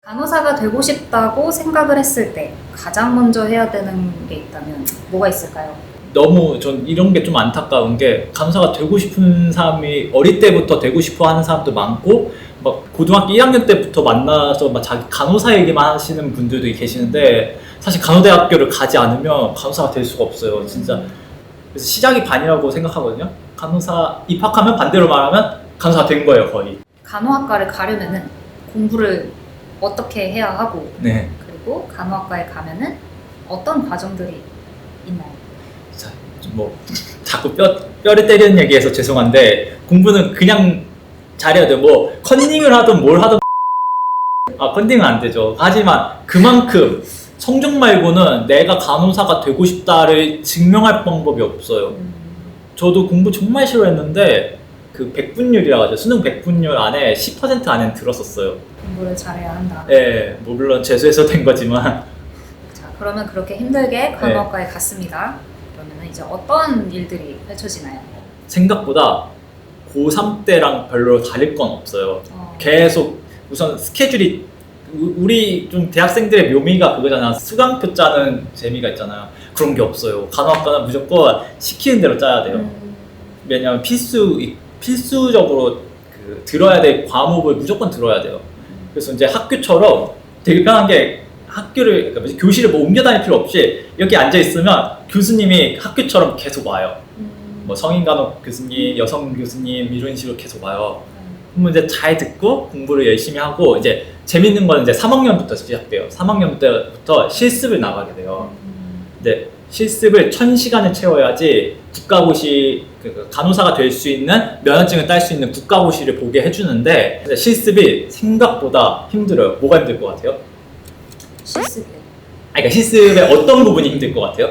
간호사가 되고 싶다고 생각을 했을 때 가장 먼저 해야 되는 게 있다면 뭐가 있을까요? 너무 전 이런 게 좀 안타까운 게 간호사가 되고 싶은 사람이 어릴 때부터 되고 싶어 하는 사람도 많고 막 고등학교 1학년 때부터 만나서 막 자기 간호사 얘기만 하시는 분들도 계시는데 사실 간호대학교를 가지 않으면 간호사가 될 수가 없어요 진짜. 그래서 시작이 반이라고 생각하거든요. 간호사 입학하면 반대로 말하면 간호사가 된 거예요 거의. 간호학과를 가려면은 공부를 어떻게 해야 하고 네. 그리고 간호학과에 가면은 어떤 과정들이 있나요? 자, 뭐 자꾸 뼈를 때리는 얘기해서 죄송한데 공부는 그냥 잘해야 돼요. 뭐 컨닝을 하든 뭘 하든 컨닝은 안 되죠. 하지만 그만큼 성적 말고는 내가 간호사가 되고 싶다를 증명할 방법이 없어요. 저도 공부 정말 싫어했는데 그 백분율이라고 하죠. 수능 백분율 안에 10% 안에 들었었어요. 공부를 잘해야 한다. 네, 뭐 물론 재수해서 된 거지만. 자, 그러면 그렇게 힘들게 간호학과에 갔습니다. 그러면 이제 어떤 일들이 펼쳐지나요? 생각보다 고3 때랑 별로 다를 건 없어요. 계속 우선 스케줄이 우리 좀 대학생들의 묘미가 그거잖아. 수강표 짜는 재미가 있잖아요. 그런 게 없어요. 간호학과는 무조건 시키는 대로 짜야 돼요. 왜냐면 필수적으로 그 들어야 될 과목을 무조건 들어야 돼요. 그래서 이제 학교처럼 되게 편한 게 학교를 그러니까 교실을 뭐 옮겨 다닐 필요 없이 여기 앉아 있으면 교수님이 학교처럼 계속 와요. 뭐 성인 간호 교수님, 여성 교수님 이런 식으로 계속 와요. 그러면 이제 잘 듣고 공부를 열심히 하고 이제 재밌는 건 이제 3학년부터 시작돼요. 3학년 때부터 실습을 나가게 돼요. 이제 실습을 1000시간을 채워야지 국가고시 간호사가 될 수 있는 면허증을 딸 수 있는 국가고시를 보게 해주는데 실습이 생각보다 힘들어요. 뭐가 힘들 것 같아요? 실습이요. 그러니까 실습의 어떤 부분이 힘들 것 같아요?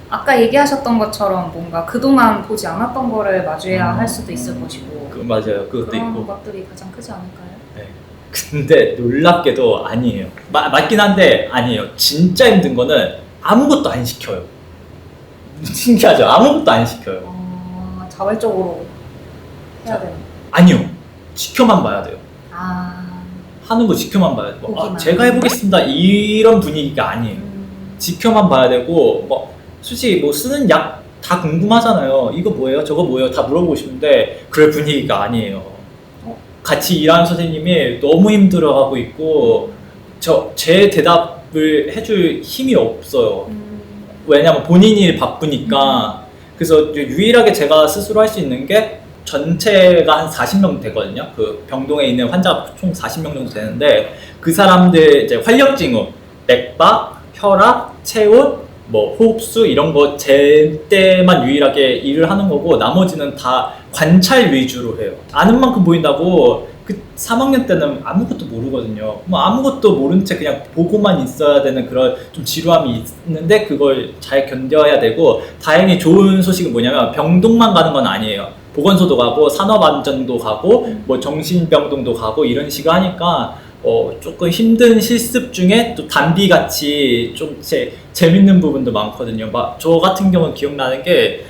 아까 얘기하셨던 것처럼 뭔가 그동안 보지 않았던 거를 마주해야 할 수도 있을 것이고 맞아요. 그것도 그런 있고. 것들이 가장 크지 않을까요? 네. 근데 놀랍게도 아니에요. 맞긴 한데 아니에요. 진짜 힘든 거는 아무것도 안 시켜요. 신기하죠? 아무것도 안 시켜요. 자발적으로 해야 되는. 아니요. 지켜만 봐야 돼요. 아, 하는 거 지켜만 봐야 돼요. 보기만. 제가 해보겠습니다. 이런 분위기가 아니에요. 지켜만 봐야 되고 뭐 솔직히 뭐 쓰는 약 다 궁금하잖아요. 이거 뭐예요? 저거 뭐예요? 다 물어보고 싶은데 그럴 분위기가 아니에요. 같이 일하는 선생님이 너무 힘들어하고 있고 제 대답을 해줄 힘이 없어요. 왜냐면 본인이 바쁘니까. 그래서 유일하게 제가 스스로 할 수 있는 게 전체가 한 40명 되거든요. 그 병동에 있는 환자가 총 40명 정도 되는데 그 사람들 이제 활력증후, 맥박, 혈압, 체온, 뭐 호흡수 이런 거 잴 때만 유일하게 일을 하는 거고 나머지는 다 관찰 위주로 해요. 아는 만큼 보인다고 그 3학년 때는 아무것도 모르거든요. 뭐 아무것도 모른 채 그냥 보고만 있어야 되는 그런 좀 지루함이 있는데 그걸 잘 견뎌야 되고 다행히 좋은 소식은 뭐냐면 병동만 가는 건 아니에요. 보건소도 가고 산업안전도 가고 뭐 정신병동도 가고 이런 식으로 하니까 조금 힘든 실습 중에 또 단비같이 좀 재밌는 부분도 많거든요. 막 저 같은 경우는 기억나는 게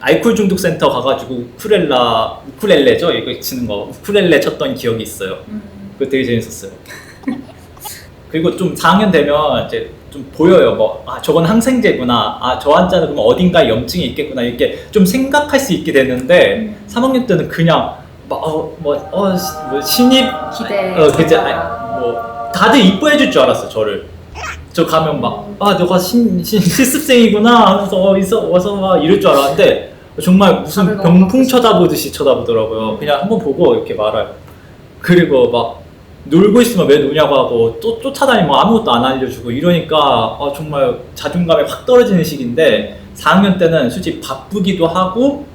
알코올 중독 센터 가가지고 우쿨렐레죠? 이거 치는 거 우쿨렐레 쳤던 기억이 있어요. 그거 되게 재밌었어요. 그리고 좀 4학년 되면 이제 좀 보여요. 저건 항생제구나. 저 환자는 그럼 어딘가에 염증이 있겠구나. 이렇게 좀 생각할 수 있게 되는데 3학년 때는 그냥 신입 기대. 다들 이뻐해줄 줄 알았어 저를. 저 가면 너가 실습생이구나 하면서 와서 막 이럴 줄 알았는데 정말 무슨 병풍 쳐다보듯이 쳐다보더라고요. 그냥 한번 보고 이렇게 말아요. 그리고 막 놀고 있으면 왜 노냐고 하고 또 쫓아다니면 아무것도 안 알려주고 이러니까 정말 자존감이 확 떨어지는 시기인데 4학년 때는 솔직히 바쁘기도 하고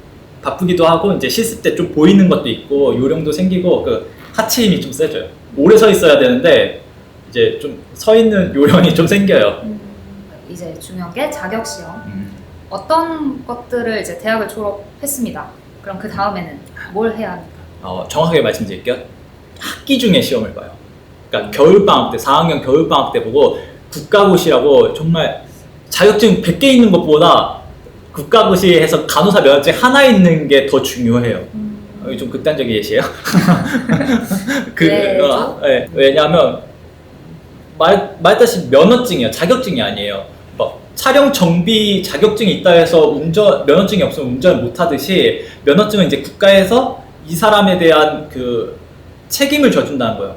이제 실습 때 좀 보이는 것도 있고 요령도 생기고 그 하체 힘이 좀 세져요. 오래 서 있어야 되는데 이제 좀 서 있는 요령이 좀 생겨요. 이제 중요한 게 자격 시험. 어떤 것들을 이제 대학을 졸업했습니다. 그럼 그 다음에는 뭘 해야 합니까? 정확하게 말씀드릴게요. 학기 중에 시험을 봐요. 그러니까 겨울방학 때 4학년 겨울방학 때 보고 국가고시라고 정말 자격증 100개 있는 것보다 국가고시에서 간호사 면허증 하나 있는 게 더 중요해요. 여기 좀 극단적인 예시예요. 왜죠? 네, 왜냐하면 말했다시피 면허증이에요. 자격증이 아니에요. 막 촬영 정비 자격증이 있다 해서 면허증이 없으면 운전을 못 하듯이 면허증은 이제 국가에서 이 사람에 대한 그 책임을 져준다는 거예요.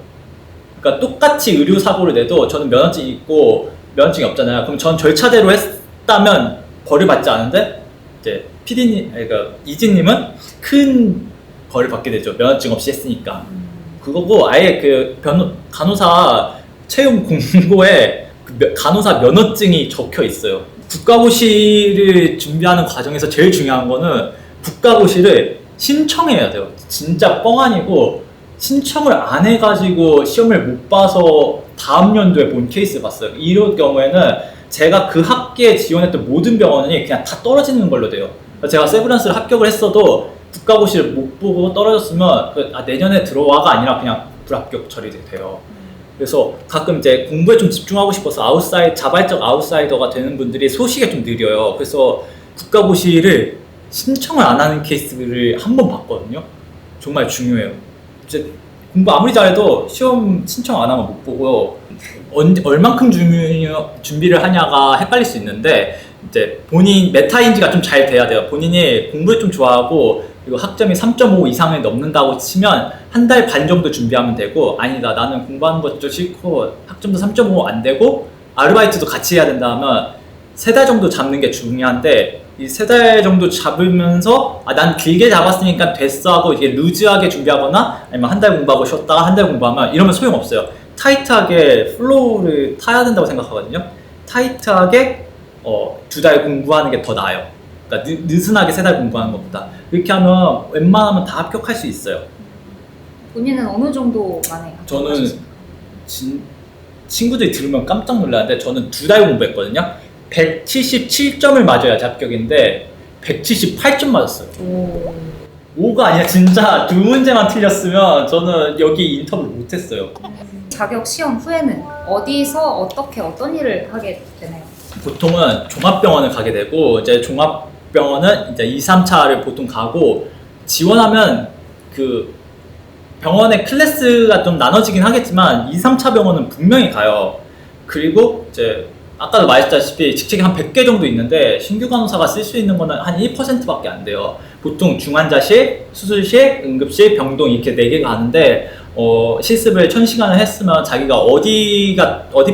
그러니까 똑같이 의료 사고를 내도 저는 면허증이 있고 면허증이 없잖아요. 그럼 전 절차대로 했다면 벌을 받지 않은데 이제 그러니까 이진님은 큰 벌을 받게 되죠. 면허증 없이 했으니까. 그거고 아예 그 간호사 채용 공고에 그 간호사 면허증이 적혀 있어요. 국가고시를 준비하는 과정에서 제일 중요한 거는 국가고시를 신청해야 돼요. 진짜 뻥 아니고 신청을 안 해가지고 시험을 못 봐서 다음 연도에 본 케이스 봤어요. 이럴 경우에는 제가 그 학기에 지원했던 모든 병원이 그냥 다 떨어지는 걸로 돼요. 제가 세브란스를 합격을 했어도 국가고시를 못 보고 떨어졌으면 내년에 들어와가 아니라 그냥 불합격 처리돼요. 그래서 가끔 이제 공부에 좀 집중하고 싶어서 자발적 아웃사이더가 되는 분들이 소식에 좀 느려요. 그래서 국가고시를 신청을 안 하는 케이스를 한 번 봤거든요. 정말 중요해요. 이제 공부 아무리 잘해도 시험 신청 안 하면 못 보고 얼만큼 준비를 하냐가 헷갈릴 수 있는데 이제 본인 메타인지가 좀 잘 돼야 돼요. 본인이 공부를 좀 좋아하고 그리고 학점이 3.5 이상을 넘는다고 치면 한 달 반 정도 준비하면 되고 아니다 나는 공부하는 것도 싫고 학점도 3.5 안 되고 아르바이트도 같이 해야 된다면 3달 정도 잡는 게 중요한데 이 3달 정도 잡으면서 난 길게 잡았으니까 됐어 하고 이게 루즈하게 준비하거나 아니면 한 달 공부하고 쉬었다가 한 달 공부하면 이러면 소용없어요. 타이트하게 플로우를 타야 된다고 생각하거든요. 타이트하게 2달 공부하는 게 더 나아요. 그러니까 느슨하게 3달 공부하는 것보다. 이렇게 하면 웬만하면 다 합격할 수 있어요. 본인은 어느 정도 만에 저는 친구들이 들으면 깜짝 놀라는데 저는 2달 공부했거든요. 177점을 맞아야지 합격인데 178점 맞았어요. 5가 아니라 진짜 2문제만 틀렸으면 저는 여기 인터뷰를 못했어요. 자격 시험 후에는 어디서 어떤 일을 하게 되나요? 보통은 종합병원을 가게 되고 이제 종합병원은 이제 2, 3차를 보통 가고 지원하면 그 병원의 클래스가 좀 나눠지긴 하겠지만 2, 3차 병원은 분명히 가요. 그리고 이제 아까도 말했다시피 직책이 한 100개 정도 있는데 신규 간호사가 쓸 수 있는 거는 한 1%밖에 안 돼요. 보통 중환자실, 수술실, 응급실, 병동 이렇게 4개가 가는데 실습을 1000시간을 했으면 자기가 어디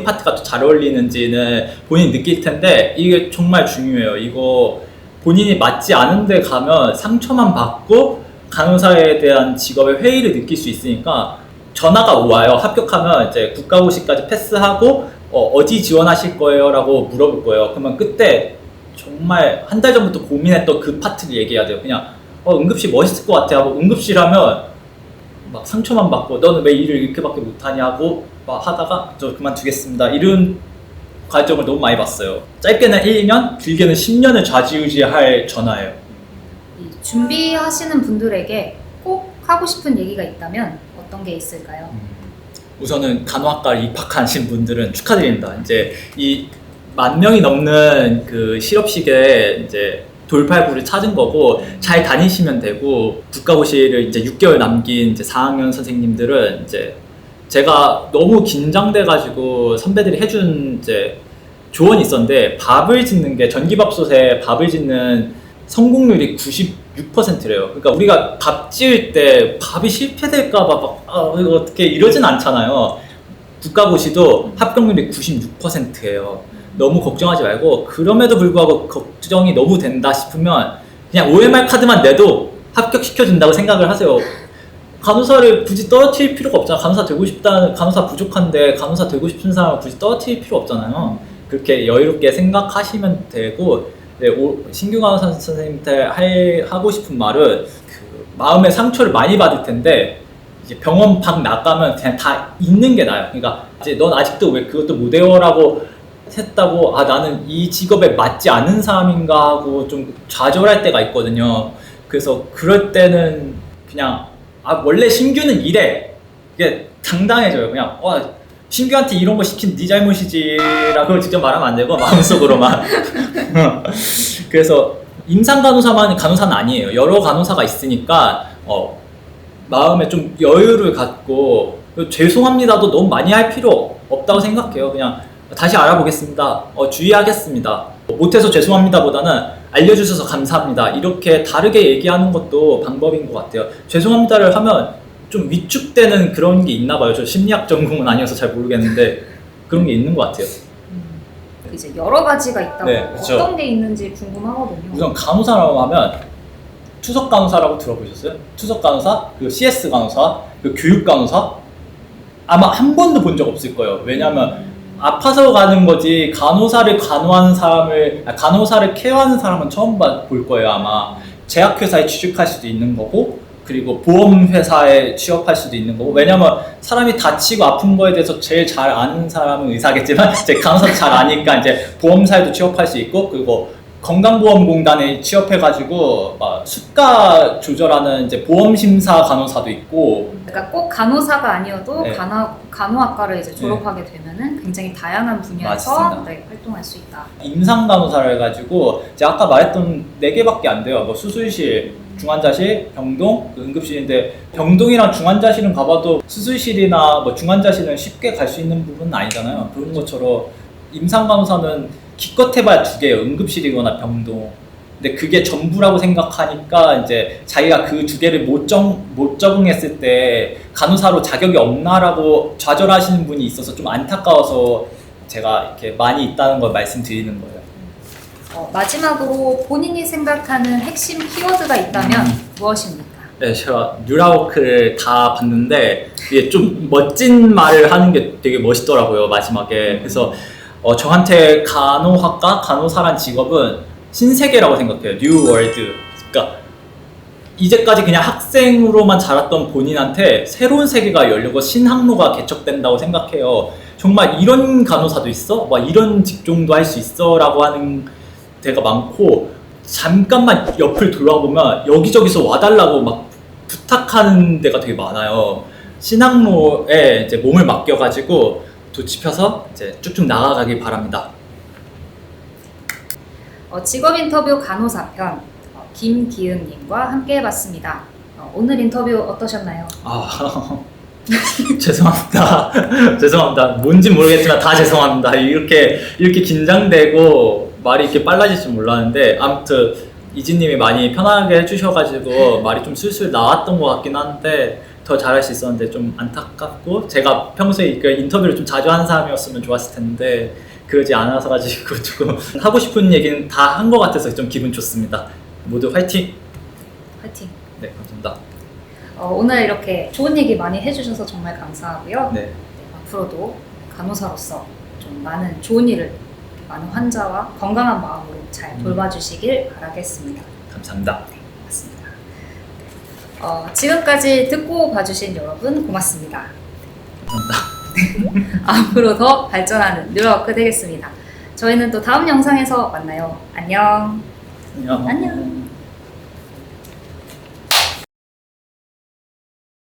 파트가 더 잘 어울리는지는 본인이 느낄 텐데 이게 정말 중요해요. 이거 본인이 맞지 않은 데 가면 상처만 받고 간호사에 대한 직업의 회의를 느낄 수 있으니까 전화가 와요. 합격하면 이제 국가고시까지 패스하고 어디 지원하실 거예요? 라고 물어볼 거예요. 그러면 그때 정말 한 달 전부터 고민했던 그 파트를 얘기해야 돼요. 그냥 응급실 멋있을 것 같아 하고 응급실 하면 막 상처만 받고 너는 왜 일을 이렇게밖에 못하냐고 막 하다가 저 그만두겠습니다. 이런 과정을 너무 많이 봤어요. 짧게는 1년, 길게는 10년을 좌지우지할 전화예요. 준비하시는 분들에게 꼭 하고 싶은 얘기가 있다면 어떤 게 있을까요? 우선은 간호학과를 입학하신 분들은 축하드립니다. 이제 이 10,000명이 넘는 그 실업식에 이제 돌팔구를 찾은 거고 잘 다니시면 되고 국가고시를 이제 6개월 남긴 이제 4학년 선생님들은 이제 제가 너무 긴장돼가지고 선배들이 해준 이제 조언이 있었는데 밥을 짓는 게 전기밥솥에 밥을 짓는 성공률이 96%래요. 그러니까 우리가 밥 지을 때 밥이 실패될까봐 막 어떻게 이러진 않잖아요. 국가고시도 합격률이 96%예요. 너무 걱정하지 말고 그럼에도 불구하고 걱정이 너무 된다 싶으면 그냥 OMR 카드만 내도 합격시켜준다고 생각을 하세요. 간호사를 굳이 떨어뜨릴 필요가 없잖아. 간호사 되고 싶다, 간호사 부족한데 간호사 되고 싶은 사람을 굳이 떨어뜨릴 필요 없잖아요. 그렇게 여유롭게 생각하시면 되고 신규 간호사 선생님한테 하고 싶은 말은 그 마음의 상처를 많이 받을 텐데 이제 병원 밖 나가면 그냥 다 있는 게 나아요. 그러니까 이제 넌 아직도 왜 그것도 못 외워라고 했다고 나는 이 직업에 맞지 않은 사람인가 하고 좀 좌절할 때가 있거든요. 그래서 그럴 때는 그냥 원래 신규는 이래 이게 당당해져요. 그냥 신규한테 이런 거 시킨 네 잘못이지 라고 직접 말하면 안 되고 마음속으로만 그래서 임상 간호사만 간호사는 아니에요. 여러 간호사가 있으니까 마음에 좀 여유를 갖고 죄송합니다도 너무 많이 할 필요 없다고 생각해요. 그냥 다시 알아보겠습니다. 주의하겠습니다. 못해서 죄송합니다보다는 알려주셔서 감사합니다. 이렇게 다르게 얘기하는 것도 방법인 것 같아요. 죄송합니다를 하면 좀 위축되는 그런 게 있나 봐요. 저 심리학 전공은 아니어서 잘 모르겠는데 그런 게 있는 것 같아요. 이제 여러 가지가 있다고 네, 그렇죠. 어떤 게 있는지 궁금하거든요. 우선 간호사라고 하면 투석 간호사라고 들어보셨어요? 투석 간호사, 그리고 CS 간호사, 그리고 교육 간호사 아마 한 번도 본 적 없을 거예요. 왜냐하면 아파서 가는 거지 간호사를 간호하는 사람을 간호사를 케어하는 사람은 처음 볼 거예요. 아마 제약회사에 취직할 수도 있는 거고 그리고 보험회사에 취업할 수도 있는 거고 왜냐면 사람이 다치고 아픈 거에 대해서 제일 잘 아는 사람은 의사겠지만 이제 간호사도 잘 아니까 이제 보험사에도 취업할 수 있고 그리고 건강보험공단에 취업해가지고 막 수가 조절하는 이제 보험심사 간호사도 있고 그러니까 꼭 간호사가 아니어도 네. 간호학과를 이제 졸업하게 되면은 굉장히 다양한 분야에서 맞습니다. 네, 활동할 수 있다. 임상간호사를 해가지고 제가 아까 말했던 4개밖에 안 돼요. 뭐 수술실, 중환자실, 병동, 응급실인데 병동이랑 중환자실은 가봐도 수술실이나 뭐 중환자실은 쉽게 갈 수 있는 부분은 아니잖아요. 그런 것처럼 임상간호사는 기껏 해봐야 2개예요. 응급실이거나 병동. 근데 그게 전부라고 생각하니까 이제 자기가 그 2개를 못 적응했을 때 간호사로 자격이 없나라고 좌절하시는 분이 있어서 좀 안타까워서 제가 이렇게 많이 있다는 걸 말씀드리는 거예요. 마지막으로 본인이 생각하는 핵심 키워드가 있다면 무엇입니까? 네, 제가 뉴라워크를 다 봤는데 이게 좀 멋진 말을 하는 게 되게 멋있더라고요. 마지막에. 그래서 저한테 간호학과, 간호사란 직업은 신세계라고 생각해요. 뉴 월드. 그러니까 이제까지 그냥 학생으로만 자랐던 본인한테 새로운 세계가 열리고 신학로가 개척된다고 생각해요. 정말 이런 간호사도 있어? 막 이런 직종도 할 수 있어? 라고 하는 데가 많고 잠깐만 옆을 돌아보면 여기저기서 와달라고 막 부탁하는 데가 되게 많아요. 신학로에 이제 몸을 맡겨가지고 도치펴서 이제 쭉쭉 나아가길 바랍니다. 직업 인터뷰 간호사 편 김기은님과 함께 해봤습니다. 오늘 인터뷰 어떠셨나요? 죄송합니다. 죄송합니다. 뭔지 모르겠지만 다 죄송합니다. 이렇게 긴장되고 말이 이렇게 빨라질 줄 몰랐는데 아무튼 이지님이 많이 편하게 해주셔가지고 말이 좀 술술 나왔던 것 같긴 한데 더 잘할 수 있었는데 좀 안타깝고 제가 평소에 그 인터뷰를 좀 자주 하는 사람이었으면 좋았을 텐데 그러지 않아서 가지고 조금 하고 싶은 얘기는 다 한 것 같아서 좀 기분 좋습니다. 모두 화이팅! 화이팅! 네, 감사합니다. 오늘 이렇게 좋은 얘기 많이 해주셔서 정말 감사하고요. 네. 앞으로도 간호사로서 좀 많은 좋은 일을 많은 환자와 건강한 마음으로 잘 돌봐주시길 바라겠습니다. 감사합니다. 네, 맞습니다. 지금까지 듣고 봐주신 여러분 고맙습니다. 감사합니다. 앞으로 더 발전하는 뉴라워크 되겠습니다. 저희는 또 다음 영상에서 만나요. 안녕. 안녕. 안녕.